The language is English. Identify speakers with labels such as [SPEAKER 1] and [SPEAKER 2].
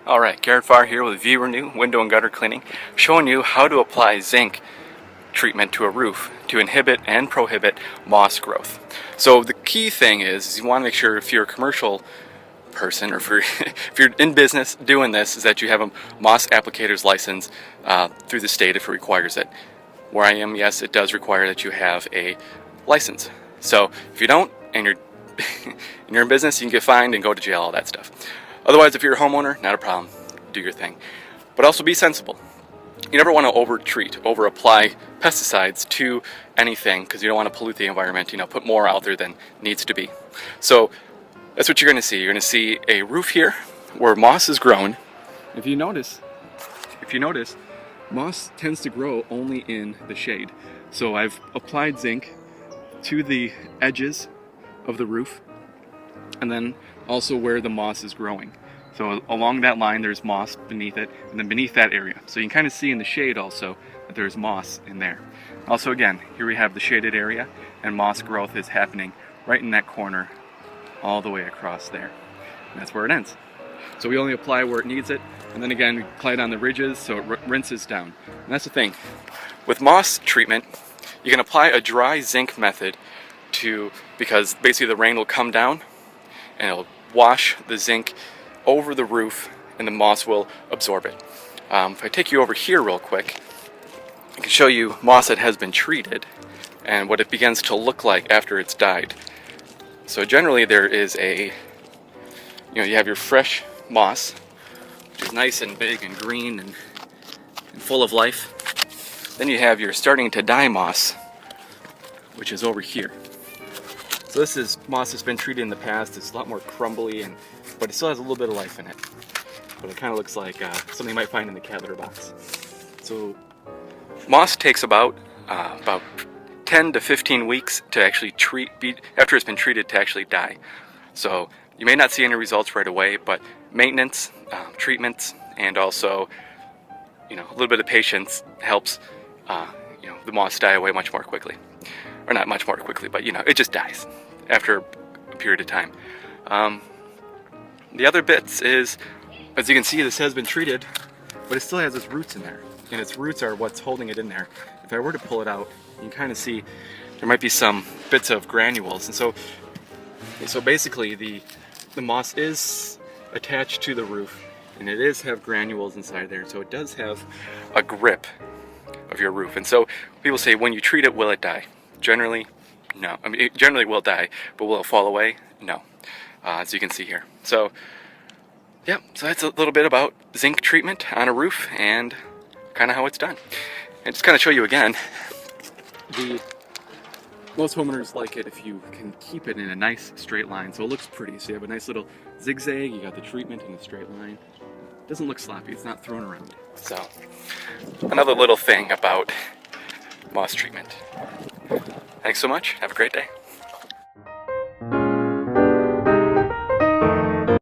[SPEAKER 1] Alright, Garrett Farr here with ViewRenew Window and Gutter Cleaning, showing you how to apply zinc treatment to a roof to inhibit and prohibit moss growth. So the key thing is you want to make sure if you're a commercial person or if you're in business doing this, is that you have a moss applicator's license through the state if it requires it. Where I am, yes, it does require that you have a license. So if you don't and you're in business, you can get fined and go to jail, all that stuff. Otherwise, if you're a homeowner, not a problem. Do your thing. But also be sensible. You never want to over-apply pesticides to anything because you don't want to pollute the environment, put more out there than needs to be. So that's what you're going to see. You're going to see a roof here where moss is grown. If you notice, moss tends to grow only in the shade. So I've applied zinc to the edges of the roof and then also where the moss is growing. So along that line there's moss beneath it, and then beneath that area. So you can kind of see in the shade also that there's moss in there. Also again, here we have the shaded area, and moss growth is happening right in that corner all the way across there. And that's where it ends. So we only apply where it needs it, and then again we apply it on the ridges so it rinses down. And that's the thing. With moss treatment, you can apply a dry zinc method because basically the rain will come down and it'll wash the zinc over the roof and the moss will absorb it. If I take you over here real quick, I can show you moss that has been treated and what it begins to look like after it's died. So generally there is you have your fresh moss, which is nice and big and green and full of life. Then you have your starting to die moss, which is over here. So this is moss that's been treated in the past. It's a lot more crumbly, but it still has a little bit of life in it. But it kind of looks like something you might find in the cat litter box. So moss takes about 10 to 15 weeks to actually after it's been treated to actually die. So you may not see any results right away, but maintenance, treatments, and also a little bit of patience helps the moss die away much more quickly. Or not much more quickly, but it just dies after a period of time. The other bits is, as you can see, this has been treated, but it still has its roots in there, and its roots are what's holding it in there. If I were to pull it out, you can kind of see there might be some bits of granules, and so basically the moss is attached to the roof, and it is have granules inside there, so it does have a grip of your roof. And so people say, when you treat it, will it die? Generally, no. I mean, it generally will die, but will it fall away? No. As you can see here. So, yeah, so that's a little bit about zinc treatment on a roof and kind of how it's done. And just kind of show you again, most homeowners like it if you can keep it in a nice straight line, so it looks pretty. So you have a nice little zigzag, you got the treatment in a straight line. It doesn't look sloppy, it's not thrown around. So, another little thing about moss treatment. Thanks so much. Have a great day.